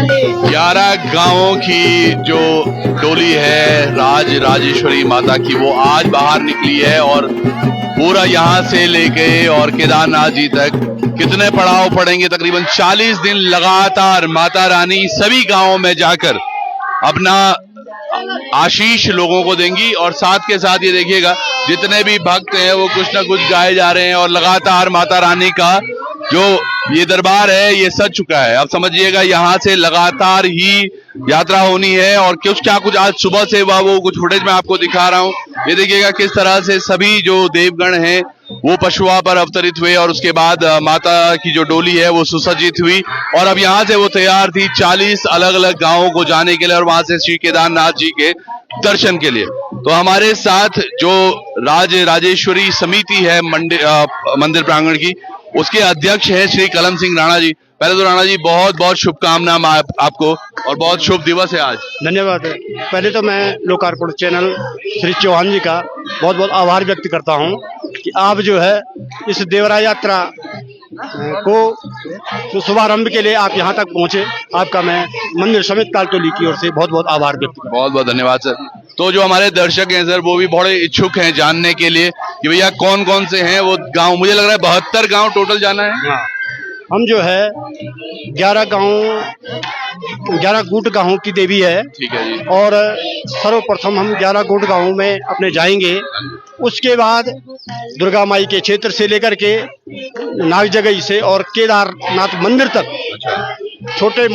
11 गांवों की जो टोली है राजेश्वरी माता की, वो आज बाहर निकली है और पूरा यहाँ से लेके और केदारनाथ जी तक कितने पड़ाव पड़ेंगे, तकरीबन 40 दिन लगातार माता रानी सभी गांवों में जाकर अपना आशीष लोगों को देंगी। और साथ के साथ ये देखिएगा जितने भी भक्त हैं वो कुछ ना कुछ गाए जा रहे हैं और लगातार माता रानी का जो ये दरबार है ये सज चुका है। अब समझिएगा यहाँ से लगातार ही यात्रा होनी है और कुछ आज सुबह से हुआ वो कुछ फुटेज मैं आपको दिखा रहा हूँ। ये देखिएगा किस तरह से सभी जो देवगण हैं वो पशुआ पर अवतरित हुए और उसके बाद माता की जो डोली है वो सुसज्जित हुई और अब यहाँ से वो तैयार थी 40 अलग अलग गांवों को जाने के लिए और वहां से श्री केदारनाथ जी के दर्शन के लिए। तो हमारे साथ जो राजेश्वरी समिति है मंदिर प्रांगण की, उसके अध्यक्ष हैं श्री कलम सिंह राणा जी। पहले तो राणा जी बहुत बहुत शुभकामना आपको और बहुत शुभ दिवस है आज। धन्यवाद। पहले तो मैं लोकार्पण चैनल श्री चौहान जी का बहुत बहुत आभार व्यक्त करता हूं कि आप जो है इस देवरा यात्रा को तो शुभारंभ के लिए आप यहां तक पहुंचे, आपका मैं मंदिर समिति कालटोली की ओर से बहुत बहुत आभार व्यक्त करता हूं। बहुत बहुत धन्यवाद सर। तो जो हमारे दर्शक हैं सर वो भी बड़े इच्छुक हैं जानने के लिए कि भैया कौन कौन से हैं वो गांव। मुझे लग रहा है 72 गांव टोटल जाना है। हाँ, हम जो है 11 गुट गांवों की देवी है। ठीक है जी। और सर्वप्रथम हम 11 गुट गांवों में अपने जाएंगे, उसके बाद दुर्गा माई के क्षेत्र से लेकर के नागजगई से और केदारनाथ मंदिर तक छोटे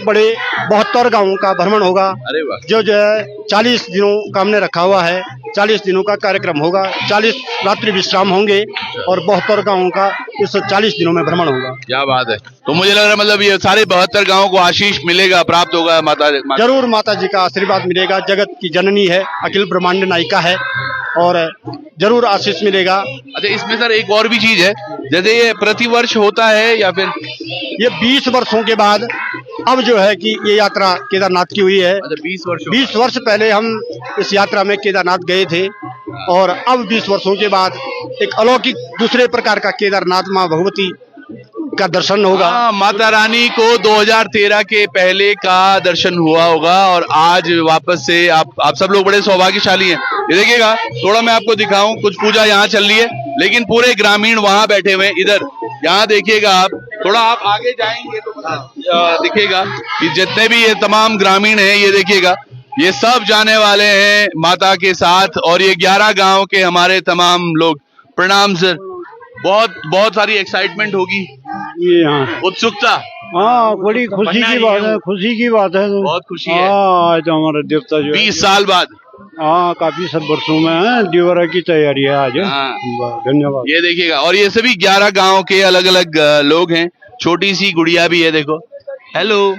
बड़े 72 गांवों का भ्रमण होगा। अरे वाह। जो है 40 दिनों का हमने रखा हुआ है, 40 दिनों का कार्यक्रम होगा, 40 रात्रि विश्राम होंगे और 72 गांवों का इस 40 दिनों में भ्रमण होगा। क्या बात है। तो मुझे लग रहा है मतलब ये सारे 72 गांवों को आशीष मिलेगा, प्राप्त होगा माता। जरूर माता जी का आशीर्वाद मिलेगा। जगत की जननी है, अखिल ब्रह्मांड नायिका है और जरूर आशीष मिलेगा। अच्छा, इसमें सर एक और भी चीज है, जैसे ये प्रतिवर्ष होता है या फिर ये 20 वर्षों के बाद अब जो है कि ये यात्रा केदारनाथ की हुई है। अच्छा, 20 वर्ष पहले हम इस यात्रा में केदारनाथ गए थे और अब 20 वर्षों के बाद एक अलौकिक दूसरे प्रकार का केदारनाथ माँ भगवती का दर्शन होगा। माता रानी को 2013 के पहले का दर्शन हुआ होगा और आज वापस से आप सब लोग बड़े सौभाग्यशाली हैं। ये देखिएगा थोड़ा मैं आपको दिखाऊं, कुछ पूजा यहाँ चल रही है लेकिन पूरे ग्रामीण वहां बैठे हुए हैं। इधर यहाँ देखिएगा आप, थोड़ा आप आगे जाएंगे तो दिखेगा कि जितने भी ये तमाम ग्रामीण हैं, ये देखिएगा ये सब जाने वाले हैं माता के साथ और ये 11 गांव के हमारे तमाम लोग। प्रणाम सर। बहुत सारी एक्साइटमेंट होगी, ये हाँ उत्सुकता। हाँ, बड़ी खुशी की बात है, खुशी की बात है। बहुत खुशी है। आज हमारा देवता जो 20 साल बाद। हाँ, काफी सब वर्षों में है, देवरा की तैयारी है आज। धन्यवाद। ये देखिएगा और ये सभी 11 गांव के अलग अलग लोग हैं। छोटी सी गुड़िया भी है, देखो। हेलो,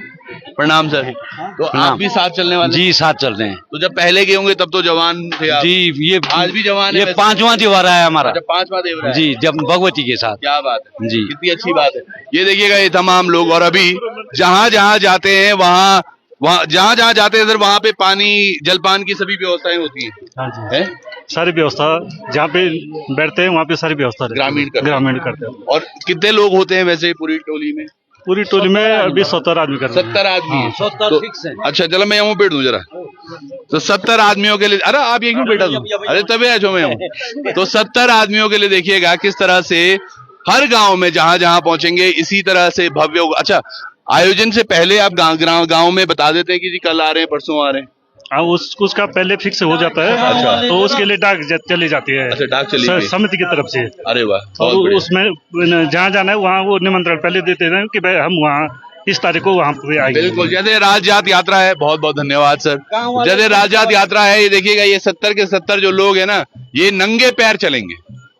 प्रणाम सर। तो आप भी साथ चलने वाले? जी, साथ चल रहे हैं। तो जब पहले गए होंगे तब तो जवान थे आप? जी, ये आज भी जवान है? ये 5वां त्योहार है हमारा। अच्छा, 5वां त्योहार जी, जब भगवती के साथ। क्या बात है जी, कितनी अच्छी बात है। ये देखिएगा ये तमाम लोग और अभी जहाँ जहाँ जाते हैं वहाँ जहाँ जहाँ जाते हैं सर वहाँ पे पानी जलपान की सभी व्यवस्थाएं होती है? सारी व्यवस्था जहाँ पे बैठते हैं वहाँ पे सारी व्यवस्था ग्रामीण करते हैं। और कितने लोग होते हैं वैसे पूरी टोली में? पूरी टोली में अभी 70 आदमी करते हैं। 70 आदमी? 70 फिक्स है। अच्छा, चलो मैं यहाँ बैठ दूं जरा। तो 70 आदमियों के लिए, अरे आप ये क्यों बैठा दूं? अरे तभी आ जाओ मैं हूँ। तो 70 आदमियों के लिए देखिएगा किस तरह से हर गांव में जहां जहां पहुंचेंगे इसी तरह से भव्य होगा। अच्छा, आयोजन से पहले आप गांव में बता देते हैं कि जी कल आ रहे हैं, परसों आ रहे हैं? हाँ, उसका पहले फिक्स हो जाता है। अच्छा। तो उसके लिए डाक चली जाती है। अच्छा, डाक चली गई समिति की तरफ से। अरे वाह। तो उसमें जहाँ जाना है वहाँ वो निमंत्रण पहले देते हैं कि भाई हम वहाँ इस तारीख को वहाँ पे आएंगे। बिल्कुल, जैसे राजजात यात्रा है। बहुत बहुत धन्यवाद सर। जैसे राजजात यात्रा है, ये देखिएगा ये 70 के 70 जो लोग हैं ना, ये नंगे पैर चलेंगे।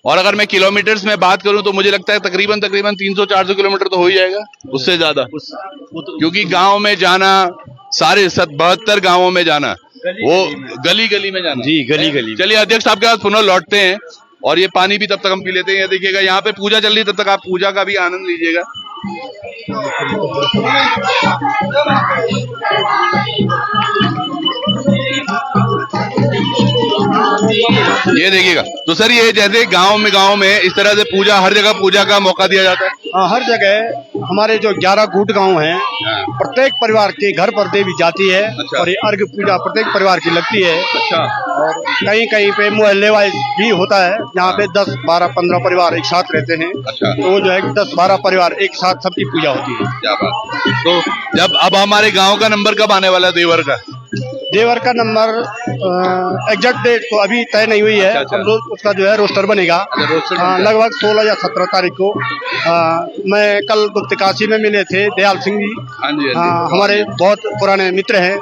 और अगर मैं किलोमीटर्स में बात करूं तो मुझे लगता है तकरीबन 300-400 किलोमीटर तो हो ही जाएगा, उससे ज्यादा। क्योंकि गांव में जाना, सारे 72 गांवों में जाना, वो गली गली में जाना। जी, गली गली। चलिए अध्यक्ष आपके पास पुनः लौटते हैं और ये पानी भी तब तक हम पी लेते हैं। देखिएगा यहाँ पे पूजा चल रही है, तब तक आप पूजा का भी आनंद लीजिएगा। ये देखिएगा। तो सर ये जैसे गांव में इस तरह से पूजा, हर जगह पूजा का मौका दिया जाता है? हर जगह हमारे जो 11 कूट गांव हैं, प्रत्येक परिवार के घर पर देवी जाती है। अच्छा। और ये अर्घ पूजा प्रत्येक परिवार की लगती है। अच्छा। और कहीं कहीं पे मोहल्ले वाइज भी होता है, जहाँ पे 10, 12, 15 परिवार एक साथ रहते हैं। अच्छा। तो वो जो है 10, 12 परिवार एक साथ सबकी पूजा होती है। क्या बात। तो जब अब हमारे गांव का नंबर कब आने वाला है देवर का? देवर का नंबर एग्जैक्ट डेट तो अभी तय नहीं हुई है। अच्छा। उसका जो है रोस्टर बनेगा। रोस्टर लगभग 16 या 17 तारीख को। मैं कल गुप्तकाशी में मिले थे दयाल सिंह जी। हाँ जी, हमारे बहुत पुराने मित्र हैं।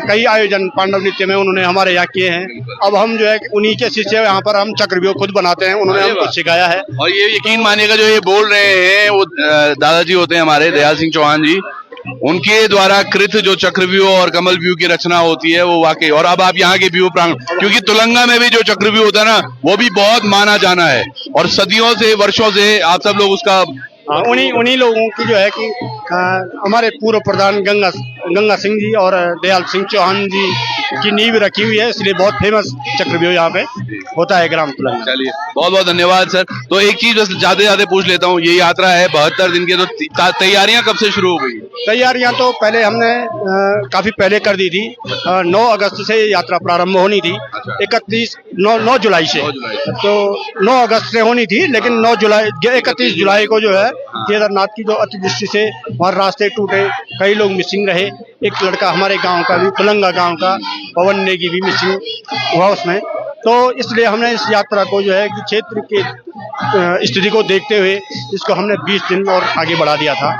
कई आयोजन पांडव नृत्य में उन्होंने हमारे यहाँ किए हैं। अब हम जो है उन्हीं के शिष्य यहाँ पर हम चक्रव्यूह खुद बनाते हैं, उन्होंने हमको सिखाया है। और ये यकीन मानिएगा जो ये बोल रहे हैं वो दादाजी होते हैं हमारे दयाल सिंह चौहान जी, उनके द्वारा कृत जो चक्रव्यूह और कमल व्यूह की रचना होती है वो वाकई। और अब आप यहाँ के व्यूह प्रांगण, क्योंकि तुलंगा में भी जो चक्रव्यूह होता है ना वो भी बहुत माना जाना है और सदियों से वर्षों से आप सब लोग उसका उन्हीं लोगों की जो है कि हमारे पूर्व प्रधान गंगा सिंह जी और दयाल सिंह चौहान जी की नींव रखी हुई है, इसलिए बहुत फेमस चक्रव्यूह यहाँ पे होता है ग्राम तुलंगा। चलिए बहुत बहुत धन्यवाद सर। तो एक चीज बस ज्यादा पूछ लेता हूँ, ये यात्रा है 72 दिन की, तो तैयारियां कब से शुरू हो गई? तैयारियां तो पहले हमने काफी पहले कर दी थी। 9 अगस्त से यात्रा प्रारंभ होनी थी। 9 जुलाई से। तो 9 अगस्त से होनी थी, लेकिन 31 जुलाई को जो है केदारनाथ की जो अतिवृष्टि से वहाँ रास्ते टूटे, कई लोग मिसिंग रहे। एक लड़का हमारे गांव का भी, तुलंगा गांव का, पवन नेगी भी मिसिंग हुआ उसमें। तो इसलिए हमने इस यात्रा को जो है कि क्षेत्र के स्थिति को देखते हुए इसको हमने 20 दिन और आगे बढ़ा दिया था,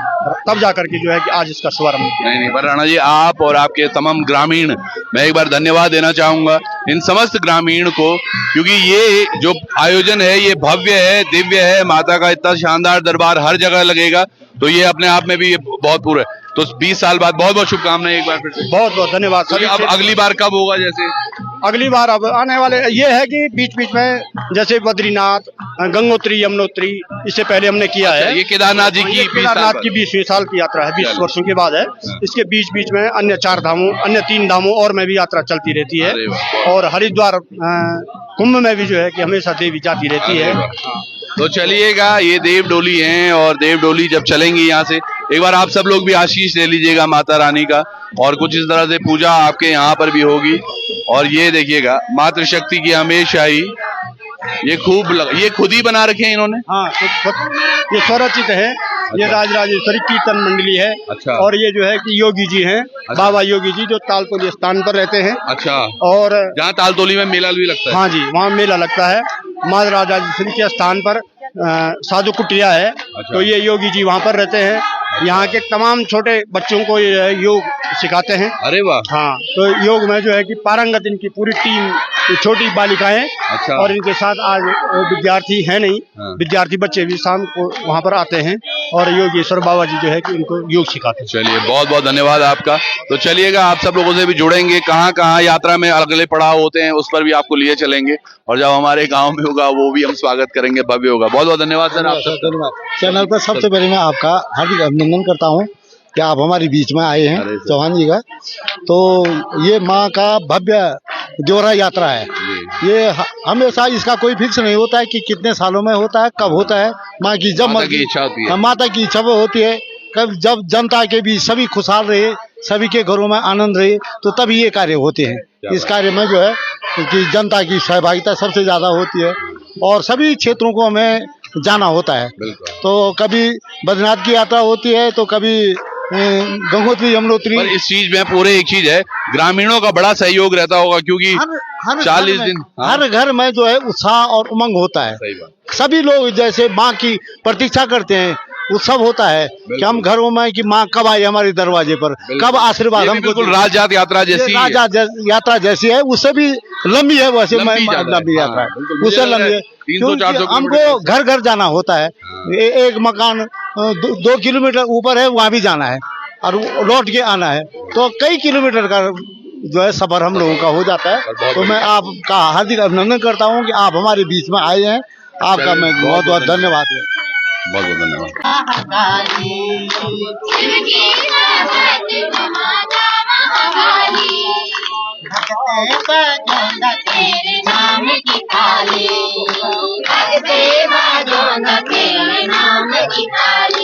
तब जाकर के जो है कि आज इसका शुभारंभ किया। नहीं पर राणा जी, आप और आपके तमाम ग्रामीण, मैं एक बार धन्यवाद देना चाहूंगा इन समस्त ग्रामीण को, क्योंकि ये जो आयोजन है ये भव्य है, दिव्य है। माता का इतना शानदार दरबार हर जगह लगेगा, तो ये अपने आप में भी बहुत पूरा है। तो 20 साल बाद बहुत बहुत शुभकामनाएं एक बार फिर से। बहुत बहुत धन्यवाद सर। अब अगली बार कब होगा? जैसे अगली बार अब आने वाले ये है कि बीच बीच में जैसे बद्रीनाथ, गंगोत्री, यमुनोत्री, इससे पहले हमने किया है। ये केदारनाथ जी की 20वीं साल की यात्रा है, 20 वर्षों के बाद है। इसके बीच बीच में अन्य 4 धामों, अन्य 3 धामों और में भी यात्रा चलती रहती है। और हरिद्वार कुंभ में भी जो है कि हमेशा देवी जाती रहती है। तो चलिएगा, ये देव डोली है और देव डोली जब चलेंगी यहाँ से, एक बार आप सब लोग भी आशीष ले लीजिएगा माता रानी का, और कुछ इस तरह से पूजा आपके यहाँ पर भी होगी। और ये देखिएगा मातृशक्ति की हमेशा ही ये ये खुद ही बना रखे हैं इन्होंने। हाँ, ये स्वरचित है। ये राजराजेश्वरी कीर्तन मंडली है। अच्छा। और ये जो है कि योगी जी हैं। अच्छा। बाबा योगी जी जो तालतोली स्थान पर रहते हैं। अच्छा। और जहाँ तालतोली में मेला भी लगता है। हाँ जी, वहाँ मेला लगता है। माँ राजराजेश्वरी के स्थान पर साधु कुटिया है। अच्छा। तो ये योगी जी वहाँ पर रहते हैं। यहाँ के तमाम छोटे बच्चों को योग सिखाते हैं। अरे वाह। हाँ, तो योग में जो है कि पारंगत इनकी पूरी टीम, छोटी बालिकाएं। अच्छा। और इनके साथ आज विद्यार्थी है नहीं। हाँ। विद्यार्थी बच्चे भी शाम को वहाँ पर आते हैं और योगेश्वर बाबा जी जो है कि उनको योग सिखाते हैं। चलिए बहुत बहुत धन्यवाद आपका। तो चलिएगा, आप सब लोगों से भी जुड़ेंगे, कहाँ कहाँ यात्रा में अगले पड़ाव होते हैं उस पर भी आपको लिए चलेंगे, और जब हमारे गाँव में होगा वो भी हम स्वागत करेंगे, भव्य होगा। बहुत बहुत धन्यवाद सर आपका। धन्यवाद। चैनल पर सबसे पहले मैं आपका हार्दिक अभिनंदन करता हूँ कि आप हमारे बीच में आए हैं, चौहान जी का। तो ये माँ का भव्य देवरा यात्रा है। ये हमेशा इसका कोई फिक्स नहीं होता है कि कितने सालों में होता है, कब होता है। माँ की जब माता की इच्छा होती है। माता की इच्छा होती है, कब जब जनता के बीच सभी खुशहाल रहे, सभी के घरों में आनंद रहे, तो तभी ये कार्य होते हैं। इस कार्य में जो है कि जनता की सहभागिता सबसे ज्यादा होती है और सभी क्षेत्रों को हमें जाना होता है। तो कभी बद्रीनाथ की यात्रा होती है, तो कभी गंगोत्री, यमुनोत्री। पर इस चीज में पूरे एक चीज है, ग्रामीणों का बड़ा सहयोग रहता होगा, क्योंकि 40 दिन हर घर में जो है उत्साह और उमंग होता है। सभी लोग जैसे माँ की प्रतीक्षा करते हैं, उत्सव होता है कि हम घरों में कि माँ कब आए हमारे दरवाजे पर, कब आशीर्वाद हमको। बिल्कुल राजजात यात्रा जैसी, यात्रा जैसी है, उससे भी लंबी है। वैसे लंबी यात्रा है, उससे लंबी है, क्योंकि हमको घर घर जाना होता है। एक मकान 2 किलोमीटर ऊपर है, वहाँ भी जाना है और लौट के आना है, तो कई किलोमीटर का जो है सफर हम लोगों का हो जाता है। तो मैं आपका हार्दिक अभिनंदन करता हूँ कि आप हमारे बीच में आए हैं। आपका मैं बहुत बहुत धन्यवाद है। बहुत बहुत धन्यवाद। तेरे नाम की थाली, नाम की ताली